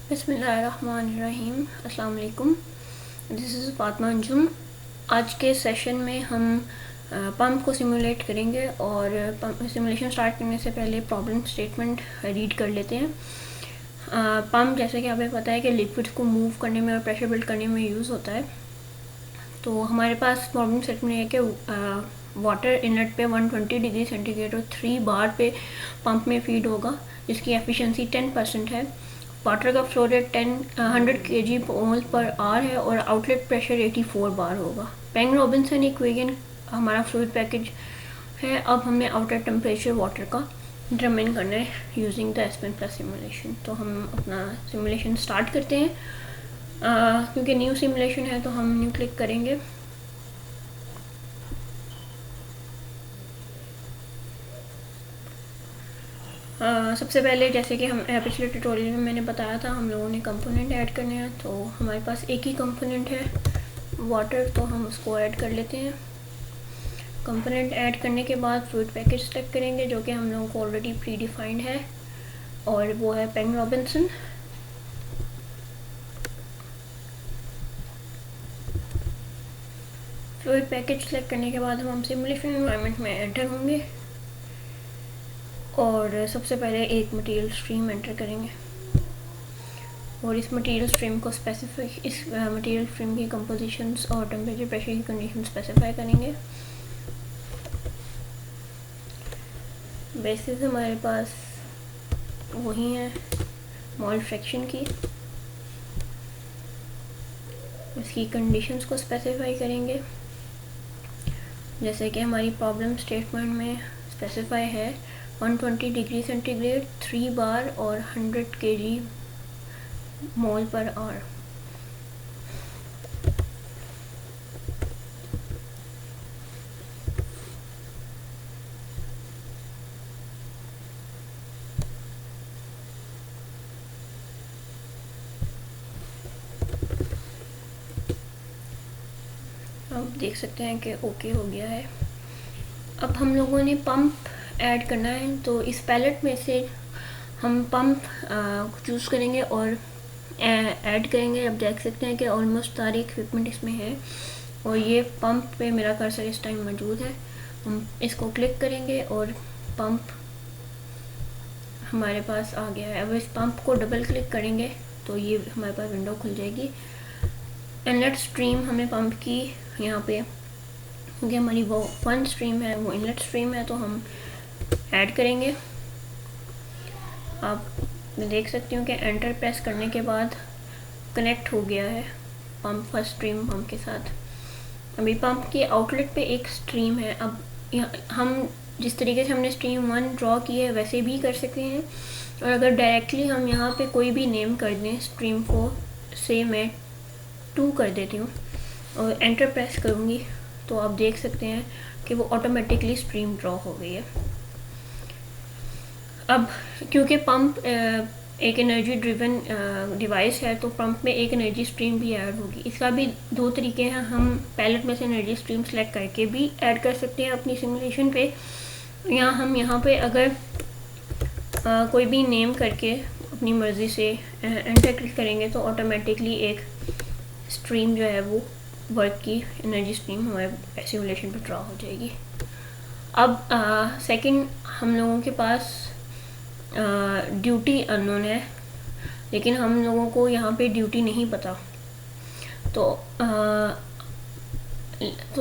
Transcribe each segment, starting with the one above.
बिस्मिल्लाहिर्रहमानिर्रहीम। अस्सलाम वालेकुम। This is Fatima Anjum. आज के सेशन में हम पंप को सिमुलेट करेंगे और पंप सिमुलेशन स्टार्ट करने से पहले प्रॉब्लम स्टेटमेंट रीड कर लेते हैं। पंप जैसे कि हमें पता है कि लिक्विड को मूव करने में और प्रेशर बिल्ड करने में यूज़ होता है। तो हमारे पास प्रॉब्लम स्टेटमेंट है कि वाटर इनलेट पे 120 डिग्री सेंटीग्रेड और 3 बार पे पंप में फीड होगा, जिसकी एफिशिएंसी 10% है। वाटर का फ्लो रेट 100 kg मोल पर आर है और आउटलेट प्रेशर 84 बार होगा। पेंग रॉबिन्सन इक्वेशन हमारा फ्लूइड पैकेज है। अब हमने आउटलेट टेम्परेचर वाटर का डिटरमिन करना है using the aspen plus simulation. तो हम अपना सिमुलेशन स्टार्ट करते हैं। क्योंकि न्यू सिमुलेशन है तो हम न्यू क्लिक करेंगे। सबसे पहले जैसे कि हम पिछले ट्यूटोरियल में मैंने बताया था, हम लोगों ने कंपोनेंट ऐड करने हैं। तो हमारे पास एक ही कंपोनेंट है वाटर, तो हम उसको ऐड कर लेते हैं। कंपोनेंट ऐड करने के बाद फ्लूइड पैकेज सेलेक्ट करेंगे, जो कि हम लोगों को ऑलरेडी प्री डिफाइंड है और वो है पेंग रॉबिन्सन। फ्लूइड पैकेज सेलेक्ट करने के बाद हम सिमुलेशन एनवायरनमेंट में एंटर होंगे और सबसे पहले एक मटेरियल स्ट्रीम एंटर करेंगे और इस मटेरियल स्ट्रीम को इस मटेरियल स्ट्रीम की कंपोजिशंस और टेम्परेचर प्रेशर की कंडीशन स्पेसिफाई करेंगे। बेसिस हमारे पास वही है मोल फ्रैक्शन की। इसकी कंडीशंस को स्पेसिफाई करेंगे, जैसे कि हमारी प्रॉब्लम स्टेटमेंट में स्पेसिफाई है 120 डिग्री सेंटीग्रेड 3 बार और 100 kg मोल पर आवर। अब देख सकते हैं कि ओके हो गया है। अब हम लोगों ने पंप ऐड करना है, तो इस पैलेट में से हम पंप चूज़ करेंगे और ऐड करेंगे। अब देख सकते हैं कि ऑलमोस्ट सारे इक्विपमेंट इसमें है और ये पंप पे मेरा कर्सर इस टाइम मौजूद है। हम इसको क्लिक करेंगे और पंप हमारे पास आ गया है। अब इस पंप को डबल क्लिक करेंगे तो ये हमारे पास विंडो खुल जाएगी। इनलेट स्ट्रीम हमें पंप की यहाँ पे, क्योंकि हमारी वो 1 स्ट्रीम है, वो इनलेट स्ट्रीम है, तो हम ऐड करेंगे। आप देख सकती हूँ कि एंटर प्रेस करने के बाद कनेक्ट हो गया है पंप फर्स्ट स्ट्रीम पंप के साथ। अभी पंप की आउटलेट पे एक स्ट्रीम है। अब हम जिस तरीके से हमने स्ट्रीम 1 ड्रॉ की है वैसे भी कर सकते हैं, और अगर डायरेक्टली हम यहाँ पे कोई भी नेम कर दें, स्ट्रीम को से मैं 2 कर देती हूँ और एंटर प्रेस करूँगी, तो आप देख सकते हैं कि वो ऑटोमेटिकली स्ट्रीम ड्रॉ हो गई है। अब क्योंकि पंप एक एनर्जी ड्रिवन डिवाइस है, तो पंप में एक एनर्जी स्ट्रीम भी ऐड होगी। इसका भी 2 तरीके हैं। हम पैलेट में से एनर्जी स्ट्रीम सेलेक्ट करके भी ऐड कर सकते हैं अपनी सिमुलेशन पे, या हम यहाँ पे अगर कोई भी नेम करके अपनी मर्ज़ी से एंटर क्लिक करेंगे तो ऑटोमेटिकली एक स्ट्रीम जो है वो वर्क की एनर्जी स्ट्रीम हमारे सिमुलेशन पर ड्रॉ हो जाएगी। अब सेकंड, हम लोगों के पास ड्यूटी अननोन है, लेकिन हम लोगों को यहाँ पे ड्यूटी नहीं पता। तो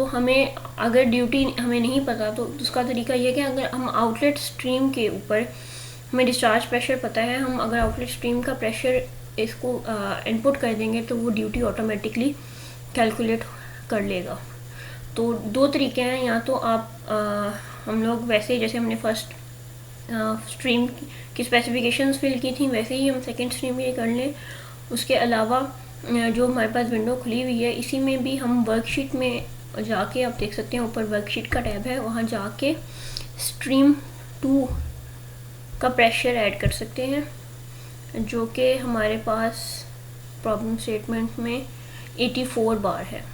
हमें अगर ड्यूटी हमें नहीं पता तो उसका तरीका ये कि अगर हम आउटलेट स्ट्रीम के ऊपर हमें डिस्चार्ज प्रेशर पता है, हम अगर आउटलेट स्ट्रीम का प्रेशर इसको इनपुट कर देंगे तो वो ड्यूटी ऑटोमेटिकली कैलकुलेट कर लेगा। तो 2 तरीके हैं। या तो आप हम लोग वैसे जैसे हमने फर्स्ट स्ट्रीम की स्पेसिफिकेशंस फिल की थी वैसे ही हम सेकंड स्ट्रीम ये कर लें। उसके अलावा जो हमारे पास विंडो खुली हुई है, इसी में भी हम वर्कशीट में जाके, आप देख सकते हैं ऊपर वर्कशीट का टैब है, वहाँ जाके स्ट्रीम 2 का प्रेशर ऐड कर सकते हैं, जो कि हमारे पास प्रॉब्लम स्टेटमेंट में 84 बार है।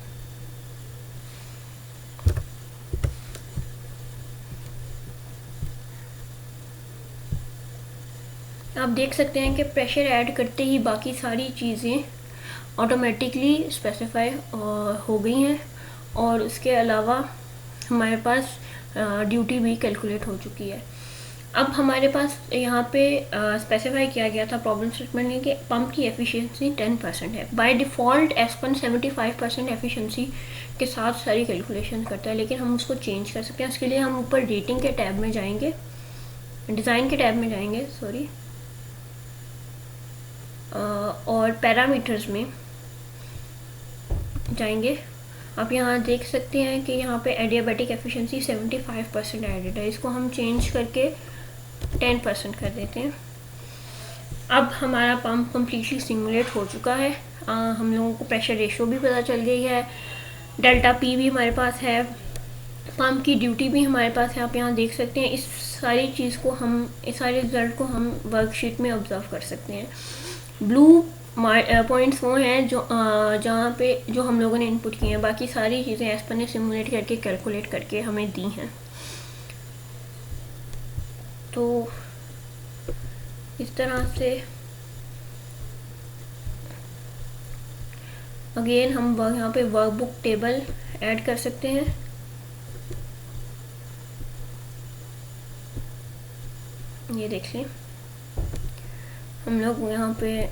आप देख सकते हैं कि प्रेशर ऐड करते ही बाकी सारी चीज़ें ऑटोमेटिकली स्पेसिफाई हो गई हैं, और उसके अलावा हमारे पास ड्यूटी भी कैलकुलेट हो चुकी है। अब हमारे पास यहाँ पे स्पेसिफाई किया गया था प्रॉब्लम स्टेटमेंट में कि पंप की एफिशिएंसी 10% है। बाय डिफ़ॉल्ट एसपन 75% एफिशिएंसी के साथ सारी कैलकुलेशन करता है, लेकिन हम उसको चेंज कर सकते हैं। उसके लिए हम ऊपर रेटिंग के टैब में जाएंगे, डिज़ाइन के टैब में जाएंगे सॉरी, और पैरामीटर्स में जाएंगे। आप यहाँ देख सकते हैं कि यहाँ पे एडियाबैटिक एफिशिएंसी 75% एडेड है। इसको हम चेंज करके 10% कर देते हैं। अब हमारा पंप कम्प्लीटली सिमुलेट हो चुका है। हम लोगों को प्रेशर रेशो भी पता चल गई है, डेल्टा पी भी हमारे पास है, पंप की ड्यूटी भी हमारे पास है। आप यहाँ देख सकते हैं इस सारी चीज़ को हम, इस सारे रिजल्ट को हम वर्कशीट में ऑब्जर्व कर सकते हैं। ब्लू पॉइंट्स वो हैं जो जहाँ पे जो हम लोगों ने इनपुट किए हैं, बाकी सारी चीज़ें एसपन ने सिमुलेट करके कैलकुलेट करके हमें दी हैं। तो इस तरह से अगेन हम यहाँ पे वर्कबुक टेबल ऐड कर सकते हैं। ये देख लें, हम लोग यहाँ पे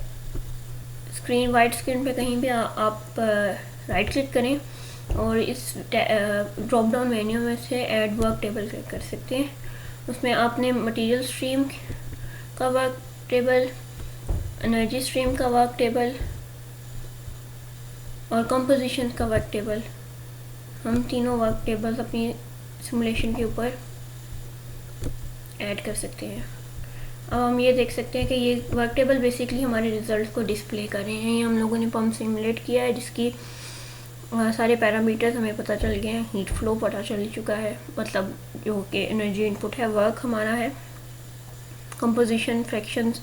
स्क्रीन, वाइट स्क्रीन पे कहीं भी आप राइट क्लिक करें और इस ड्रॉप डाउन मेन्यू में से ऐड वर्क टेबल क्लिक कर सकते हैं। उसमें आपने मटेरियल स्ट्रीम का वर्क टेबल, एनर्जी स्ट्रीम का वर्क टेबल और कंपोजिशन का वर्क टेबल, हम तीनों वर्क टेबल्स अपनी सिमुलेशन के ऊपर ऐड कर सकते हैं। अब हम ये देख सकते हैं कि ये वर्क टेबल बेसिकली हमारे रिजल्ट को डिस्प्ले कर रहे हैं। ये हम लोगों ने पंप सिमुलेट किया है, जिसकी सारे पैरामीटर्स हमें पता चल गए हैं। हीट फ्लो पता चल चुका है, मतलब जो कि एनर्जी इनपुट है, वर्क हमारा है, कंपोजिशन, फ्रैक्शंस,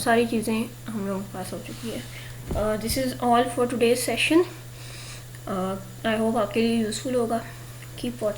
सारी चीज़ें हम लोगों के पास हो चुकी है। This is all for today's session. I hope आपके लिए यूज़फुल होगा। Keep watching.